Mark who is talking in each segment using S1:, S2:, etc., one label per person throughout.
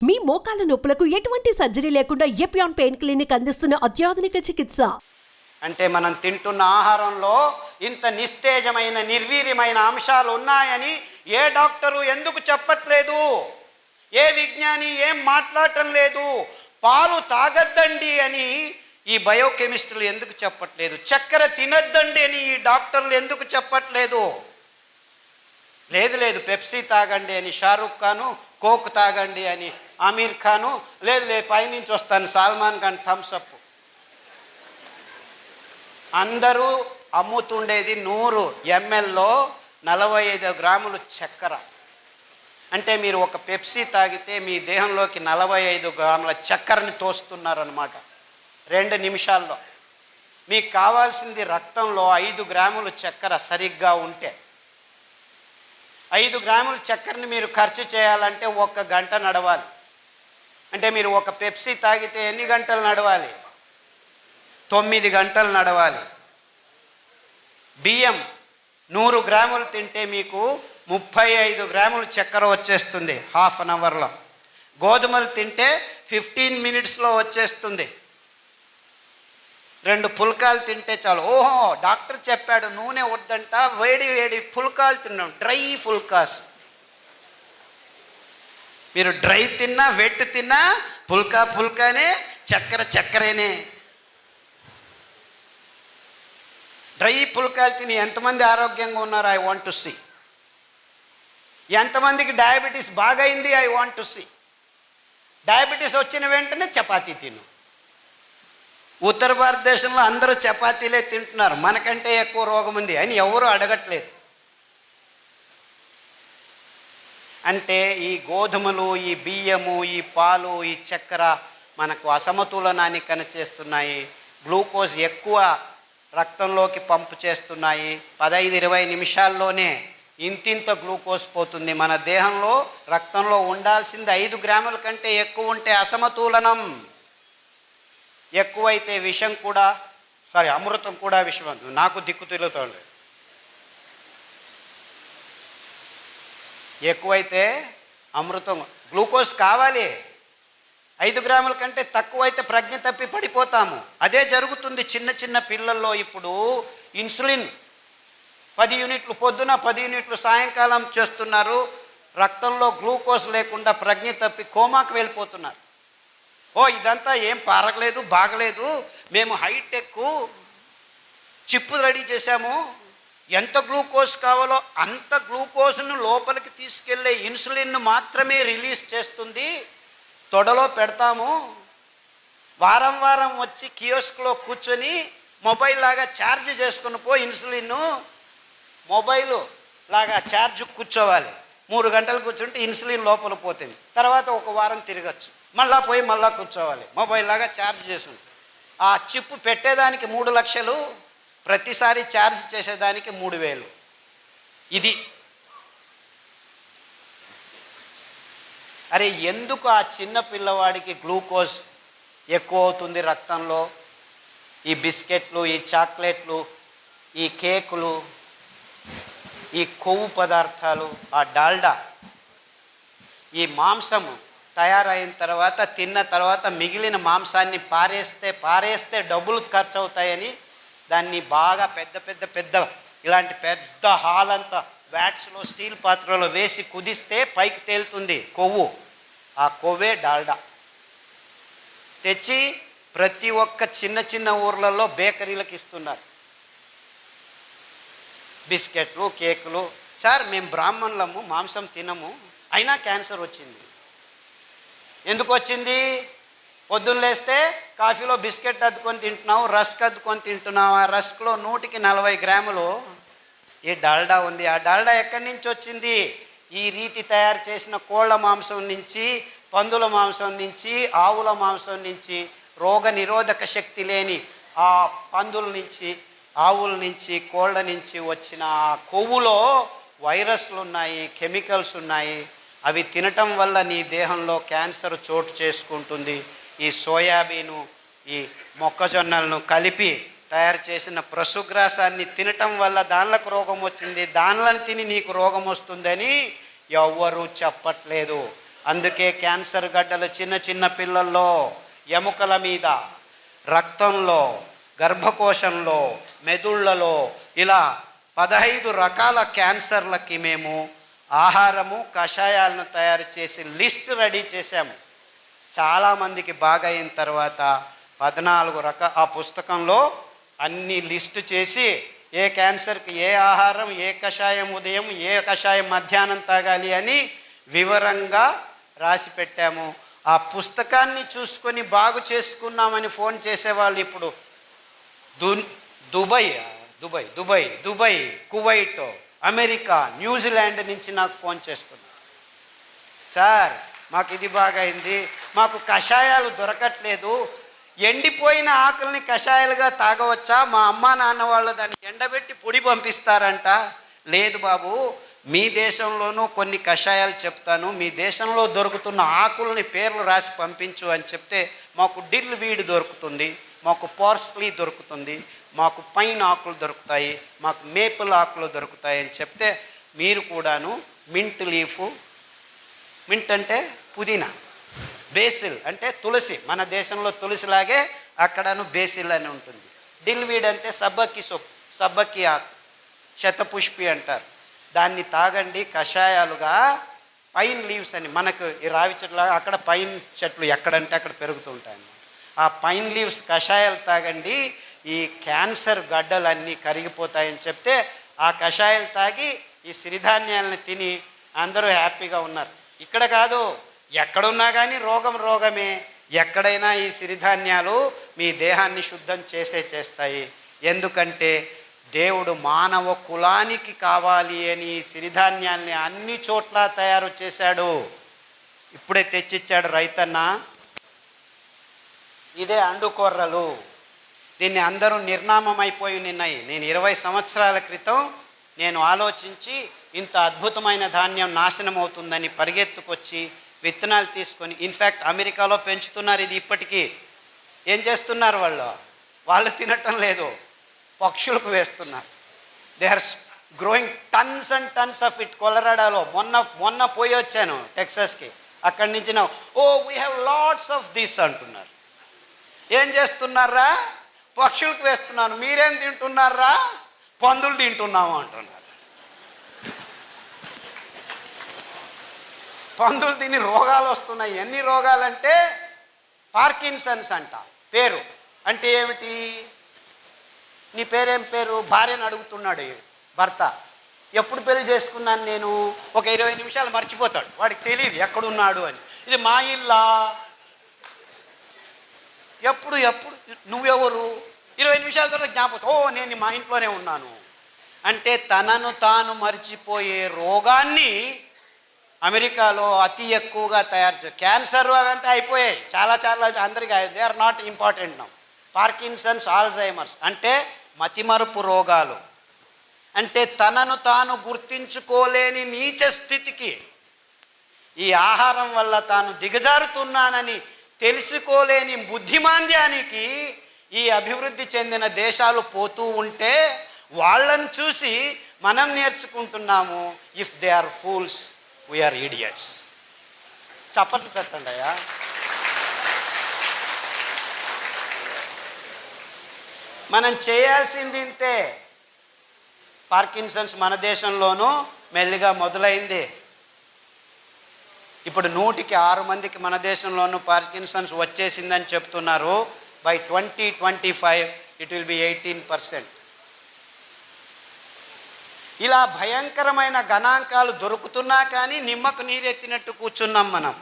S1: మీ మోకాల నొప్పులకు ఎటువంటి సర్జరీ లేకుండా ఎపియాన్ పెయిన్ క్లినిక్ అందిస్తున్న అత్యాధునిక చికిత్స.
S2: అంటే మనం తింటున్న ఆహారంలో ఇంత నిస్తేజమైన నిర్వీర్యమైన అంశాలు ఉన్నాయని ఏ డాక్టరు ఎందుకు చెప్పట్లేదు? ఏ విజ్ఞాని ఏం మాట్లాడటం లేదు? పాలు తాగద్దండి అని ఈ బయోకెమిస్టులు ఎందుకు చెప్పట్లేదు? చక్కెర తినద్దండి అని ఈ డాక్టర్లు ఎందుకు చెప్పట్లేదు? లేదు పెప్సీ తాగండి అని షారూక్ ఖాను, కోక్ తాగండి అని ఆమీర్ ఖాను, లేదు పైనుంచి వస్తాను సల్మాన్ ఖాన్ థమ్స్అప్. అందరూ అమ్ముతుండేది 100 mlలో 45 గ్రాములు చక్కెర. అంటే మీరు ఒక పెప్సీ తాగితే మీ దేహంలోకి 45 గ్రాముల చక్కెరని తోస్తున్నారనమాట 2 నిమిషాల్లో. మీకు కావాల్సింది రక్తంలో 5 గ్రాములు చక్కెర సరిగ్గా ఉంటే. 5 గ్రాముల చక్కెరని మీరు ఖర్చు చేయాలంటే 1 గంట నడవాలి. అంటే మీరు ఒక పెప్సీ తాగితే ఎన్ని గంటలు నడవాలి? 9 గంటలు నడవాలి. బియ్యం 100 గ్రాములు తింటే మీకు 35 గ్రాములు చక్కెర వచ్చేస్తుంది హాఫ్ అన్ అవర్లో. గోధుమలు తింటే 15 మినిట్స్లో వచ్చేస్తుంది. 2 పుల్కాలు తింటే చాలు. ఓహో, డాక్టర్ చెప్పాడు నూనె వద్దంట, వేడి పుల్కాలు తిన్నాం, డ్రై పుల్కాస్. మీరు డ్రై తిన్నా వెట్ తిన్నా పుల్కానే, చక్కెరేనే. డ్రై పుల్కాలు తిని ఎంతమంది ఆరోగ్యంగా ఉన్నారు? I want to see. ఎంతమందికి డయాబెటీస్ బాగైంది? I want to see. Diabetes వచ్చిన వెంటనే చపాతీ తిను. ఉత్తర భారతదేశంలో అందరూ చపాతీలే తింటున్నారు, మనకంటే ఎక్కువ రోగం ఉంది అని ఎవరూ అడగట్లేదు. అంటే ఈ గోధుమలు, ఈ బియ్యము, ఈ పాలు, ఈ చక్కెర మనకు అసమతులనాన్ని కనిచేస్తున్నాయి. గ్లూకోజ్ ఎక్కువ రక్తంలోకి పంపు చేస్తున్నాయి. 15-20 నిమిషాల్లోనే ఇంతింత గ్లూకోజ్ పోతుంది. మన దేహంలో రక్తంలో ఉండాల్సింది 5 గ్రాముల కంటే ఎక్కువ ఉంటే అసమతులనం. ఎక్కువైతే విషం కూడా, అమృతం కూడా విషం. నాకు దిక్కు తిరుగుతుంది. ఎక్కువైతే అమృతం, గ్లూకోజ్ కావాలి. 5 గ్రాముల కంటే తక్కువైతే ప్రజ్ఞ తప్పి పడిపోతాము. అదే జరుగుతుంది చిన్న పిల్లల్లో. ఇప్పుడు ఇన్సులిన్ 10 యూనిట్లు పొద్దున, 10 యూనిట్లు సాయంకాలం చేస్తున్నారు. రక్తంలో గ్లూకోజ్ లేకుండా ప్రజ్ఞ తప్పి కోమాకు వెళ్ళిపోతున్నారు. ఇదంతా ఏం పారగలేదు, బాగలేదు, మేము హైటెక్ చిప్పు రెడీ చేశాము, ఎంత గ్లూకోజ్ కావాలో అంత గ్లూకోజ్ను లోపలికి తీసుకెళ్లే ఇన్సులిన్ను మాత్రమే రిలీజ్ చేస్తుంది, తొడలో పెడతాము, వారం వచ్చి కియోస్క్లో కూర్చొని మొబైల్ లాగా ఛార్జ్ చేసుకుని ఇన్సులిన్ మొబైల్ లాగా ఛార్జ్ కూర్చోవాలి. 3 గంటలు కూర్చుంటే ఇన్సులిన్ లోపల పోతుంది. తర్వాత 1 వారం తిరగచ్చు, మళ్ళా కూర్చోవాలి, మొబైల్ లాగా ఛార్జ్ చేసుకుని. ఆ చిప్పు పెట్టేదానికి 3 లక్షలు, ప్రతిసారి ఛార్జ్ చేసేదానికి 3000. ఇది అరే, ఎందుకు ఆ చిన్న పిల్లవాడికి గ్లూకోజ్ ఎక్కువ అవుతుంది రక్తంలో? ఈ బిస్కెట్లు, ఈ చాక్లెట్లు, ఈ కేకులు, ఈ కొవ్వు పదార్థాలు, ఆ డాల్డా, ఈ మాంసము తయారైన తర్వాత, తిన్న తర్వాత మిగిలిన మాంసాన్ని పారేస్తే డబ్బులు ఖర్చు అవుతాయని దాన్ని బాగా పెద్ద ఇలాంటి పెద్ద హాల్ అంతా వ్యాట్స్లో, స్టీల్ పాత్రలో వేసి కుదిస్తే పైకి తేలుతుంది కొవ్వు. ఆ కొవ్వే డాల్డా. తెచ్చి ప్రతి ఒక్క చిన్న ఊర్లలో బేకరీలకు ఇస్తున్నారు. బిస్కెట్లు, కేకులు. సార్, మేము బ్రాహ్మణులము, మాంసం తినము, అయినా క్యాన్సర్ వచ్చింది. ఎందుకు వచ్చింది? పొద్దున్న లేస్తే కాఫీలో బిస్కెట్ అద్దుకొని తింటున్నావు, రస్క్ అద్దుకొని తింటున్నావు. ఆ రస్క్లో 100కి 40 గ్రాములు ఈ డాల్డా ఉంది. ఆ డాల్డా ఎక్కడి నుంచి వచ్చింది? ఈ రీతి తయారు చేసిన కోళ్ళ మాంసం నుంచి, పందుల మాంసం నుంచి, ఆవుల మాంసం నుంచి, రోగ నిరోధక శక్తి లేని ఆ పందుల నుంచి, ఆవుల నుంచి, కోళ్ళ నుంచి వచ్చిన ఆ కొవ్వులో వైరస్లు ఉన్నాయి, కెమికల్స్ ఉన్నాయి. అవి తినటం వల్ల నీ దేహంలో క్యాన్సర్ చోటు చేసుకుంటుంది. ఈ సోయాబీను, ఈ మొక్కజొన్నలను కలిపి తయారు చేసిన పశుగ్రాసాన్ని తినటం వల్ల దానిలకు రోగం వచ్చింది. దానిలను తిని నీకు రోగం వస్తుందని ఎవ్వరూ చెప్పట్లేదు. అందుకే క్యాన్సర్ గడ్డలు చిన్న చిన్న పిల్లల్లో ఎముకల మీద, రక్తంలో, గర్భకోశంలో, మెదుళ్లలో ఇలా 15 రకాల క్యాన్సర్లకి మేము ఆహారము, కషాయాలను తయారు చేసి లిస్ట్ రెడీ చేశాము. చాలామందికి బాగా అయిన తర్వాత 14 ఆ పుస్తకంలో అన్ని లిస్టు చేసి ఏ క్యాన్సర్కి ఏ ఆహారం, ఏ కషాయం ఉదయం, ఏ కషాయం మధ్యాహ్నం తాగాలి అని వివరంగా రాసి పెట్టాము. ఆ పుస్తకాన్ని చూసుకొని బాగు చేసుకున్నామని ఫోన్ చేసేవాళ్ళు ఇప్పుడు దుబాయ్, కువైట్, అమెరికా, న్యూజిలాండ్ నుంచి నాకు ఫోన్ చేస్తున్నారు. సార్ మాకు ఇది బాగా అయింది, మాకు కషాయాలు దొరకట్లేదు, ఎండిపోయిన ఆకుల్ని కషాయాలుగా తాగవచ్చా? మా అమ్మా నాన్న వాళ్ళు దాన్ని ఎండబెట్టి పొడి పంపిస్తారంట. లేదు బాబు, మీ దేశంలోనూ కొన్ని కషాయాలు చెప్తాను, మీ దేశంలో దొరుకుతున్న ఆకుల్ని పేర్లు రాసి పంపించు అని చెప్తే మాకు డిల్ వీడ్ దొరుకుతుంది, మాకు పార్స్లీ దొరుకుతుంది, మాకు పైన్ ఆకులు దొరుకుతాయి, మాకు మేపుల్ ఆకులు దొరుకుతాయి అని చెప్తే మీరు కూడాను మింట్ లీఫు, మింట్ అంటే పుదీనా, బేసిల్ అంటే తులసి, మన దేశంలో తులసిలాగే అక్కడను బేసిల్ అని ఉంటుంది. డిల్వీడ్ అంటే సబ్బకి ఆకు, శతపుష్పి అంటారు. దాన్ని తాగండి కషాయాలుగా. పైన్ లీవ్స్ అని మనకు ఈ రావి చెట్లు, అక్కడ పైన్ చెట్లు ఎక్కడంటే అక్కడ పెరుగుతుంటాయి అన్నమాట. ఆ పైన్ లీవ్స్ కషాయాలు తాగండి, ఈ క్యాన్సర్ గడ్డలన్నీ కరిగిపోతాయని చెప్తే ఆ కషాయాలు తాగి ఈ సిరిధాన్యాలను తిని అందరూ హ్యాపీగా ఉన్నారు. ఇక్కడ కాదు, ఎక్కడున్నా కానీ రోగమే. ఎక్కడైనా ఈ సిరిధాన్యాలు మీ దేహాన్ని శుద్ధం చేస్తాయి. ఎందుకంటే దేవుడు మానవ కులానికి కావాలి అని ఈ సిరిధాన్యాల్ని అన్ని చోట్ల తయారు చేశాడు. ఇప్పుడే తెచ్చిచ్చాడు రైతన్న. ఇదే అండుకొర్రలు. దీన్ని అందరూ నిర్నామం అయిపోయి ఉన్నాయి. నేను 20 సంవత్సరాల క్రితం నేను ఆలోచించి ఇంత అద్భుతమైన ధాన్యం నాశనం అవుతుందని పరిగెత్తుకొచ్చి విత్తనాలు తీసుకొని, ఇన్ఫ్యాక్ట్ అమెరికాలో పెంచుతున్నారు ఇది ఇప్పటికీ. ఏం చేస్తున్నారు వాళ్ళు తినటం లేదు, పక్షులకు వేస్తున్నారు. They are growing tons and tons of it. కొలరాడాలో మొన్న పోయి వచ్చాను టెక్సాస్కి. అక్కడి నుంచి we have lots of this అంటున్నారు. ఏం చేస్తున్నారా? పక్షులకు వేస్తున్నాను. మీరేం తింటున్నారా? పందులు తింటున్నాము అంటున్నారు. పందులు తిని రోగాలు వస్తున్నాయి. ఎన్ని రోగాలంటే పార్కిన్సన్స్ అంట పేరు. అంటే ఏమిటి? నీ పేరేం పేరు? భార్యను అడుగుతున్నాడు భర్త. ఎప్పుడు పెళ్లి చేసుకున్నాను నేను? ఒక 20 నిమిషాలు మర్చిపోతాడు, వాడికి తెలియదు ఎక్కడున్నాడు అని. ఇది మా ఇల్లా? ఎప్పుడు నువ్వెవరు? 20 నిమిషాల తర్వాత జ్ఞాపకం, నేను మా ఇంట్లోనే ఉన్నాను అంటే తనను తాను మర్చిపోయే రోగాన్ని అమెరికాలో అతి ఎక్కువగా తయారు చేస్తారు. క్యాన్సర్ అవంతా అయిపోయాయి, చాలా అందరికీ. They are not important now. Parkinson's, Alzheimer's అంటే మతిమరుపు రోగాలు. అంటే తనను తాను గుర్తించుకోలేని నీచ స్థితికి, ఈ ఆహారం వల్ల తాను దిగజారుతున్నానని తెలుసుకోలేని బుద్ధిమాంద్యానికి ఈ అభివృద్ధి చెందిన దేశాలు పోతూ ఉంటే వాళ్ళని చూసి మనం నేర్చుకుంటున్నాము. If they are fools, we are idiots. చప్పట్లు చెప్పండి అయ్యా. మనం చేయాల్సింది ఇంతే. పార్కిన్సన్స్ మన దేశంలోనూ మెల్లిగా మొదలైంది. ఇప్పుడు 100కి 6 మందికి మన దేశంలోనూ పార్కిన్సన్స్ వచ్చేసిందని చెప్తున్నారు. By 2025 it will be 18%. ఇలా భయంకరమైన గణాంకాలు దొరుకుతున్నా కానీ నిమ్మకు నీరెత్తినట్టు కూర్చున్నాం మనం.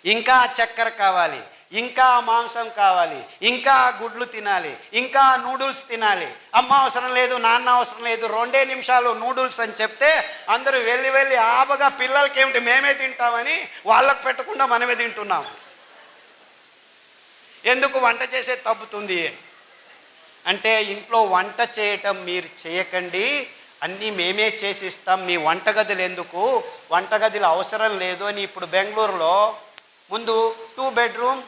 S2: ఇంకా చక్కెర కావాలి, ఇంకా మాంసం కావాలి, ఇంకా గుడ్లు తినాలి, ఇంకా నూడిల్స్ తినాలి. అమ్మ అవసరం లేదు, నాన్న అవసరం లేదు, 2 నిమిషాలు నూడిల్స్ అని చెప్తే అందరూ వెళ్ళి ఆబగా పిల్లలకి ఏమిటి మేమే తింటామని వాళ్ళకు పెట్టకుండా మనమే తింటున్నాం. ఎందుకు? వంట చేసే తప్పుతుంది అంటే ఇంట్లో వంట చేయటం మీరు చేయకండి, అన్నీ మేమే చేసిస్తాం, మీ వంటగదులు ఎందుకు, వంటగదులు అవసరం లేదు అని. ఇప్పుడు బెంగళూరులో ముందు 2 బెడ్రూమ్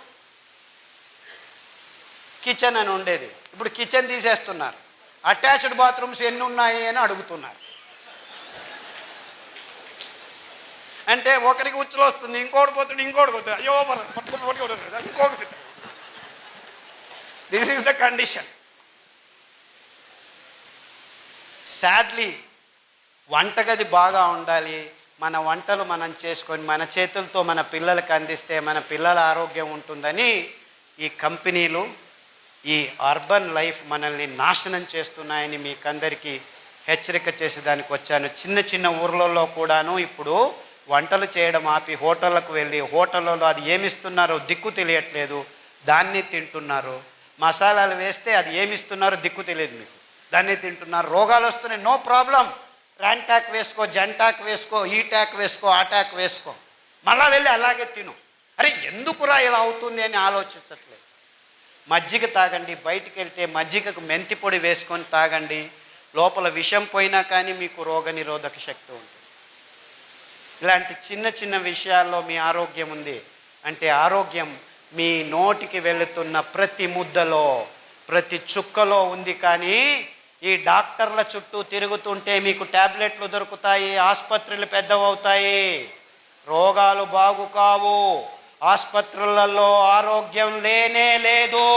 S2: కిచెన్ అని ఉండేది, ఇప్పుడు కిచెన్ తీసేస్తున్నారు. అటాచ్డ్ బాత్రూమ్స్ ఎన్ని ఉన్నాయి అని అడుగుతున్నారు. అంటే ఒకరికి ఉచ్చులు వస్తుంది, ఇంకోటి పోతుంది, ఇంకోటి పోతుంది, అయ్యో ఇంకొకటి. This is the condition. Sadly వంటగది బాగా ఉండాలి. మన వంటలు మనం చేసుకొని మన చేతులతో మన పిల్లలకు అందిస్తే మన పిల్లల ఆరోగ్యం ఉంటుందని ఈ కంపెనీలు, ఈ అర్బన్ లైఫ్ మనల్ని నాశనం చేస్తున్నాయని మీకందరికీ హెచ్చరిక చేసేదానికి వచ్చాను. చిన్న చిన్న ఊర్లలో కూడాను ఇప్పుడు వంటలు చేయడం ఆపి హోటళ్ళకు వెళ్ళి హోటళ్ళలో అది ఏమిస్తున్నారో దిక్కు తెలియట్లేదు, దాన్ని తింటున్నారు. మసాలాలు వేస్తే అది ఏమిస్తున్నారో దిక్కు తెలియదు మీకు, దాన్ని తింటున్నారు. రోగాలు వస్తున్నాయి, నో ప్రాబ్లం, ర్యాంటాక్ వేసుకో, జంటాక్ వేసుకో, ఈ ట్యాక్ వేసుకో, ఆ ట్యాక్ వేసుకో, మళ్ళా వెళ్ళి అలాగే తిను. అరే ఎందుకురా ఇలా అవుతుంది అని ఆలోచించట్లేదు. మజ్జిగ తాగండి, బయటికి వెళ్తే మజ్జిగకు మెంతి పొడి వేసుకొని తాగండి, లోపల విషం పోయినా కానీ మీకు రోగ నిరోధక శక్తి ఉంటుంది. ఇలాంటి చిన్న చిన్న విషయాల్లో మీ ఆరోగ్యం ఉంది అంటే ఆరోగ్యం మీ నోటికి వెళుతున్న ప్రతి ముద్దలో ప్రతి చుక్కలో ఉంది. కానీ ఈ డాక్టర్ల చుట్టూ తిరుగుతుంటే మీకు ట్యాబ్లెట్లు దొరుకుతాయి, ఆసుపత్రులు పెద్దవవుతాయి, రోగాలు బాగు కావు, ఆసుపత్రులలో ఆరోగ్యం లేనే లేదు.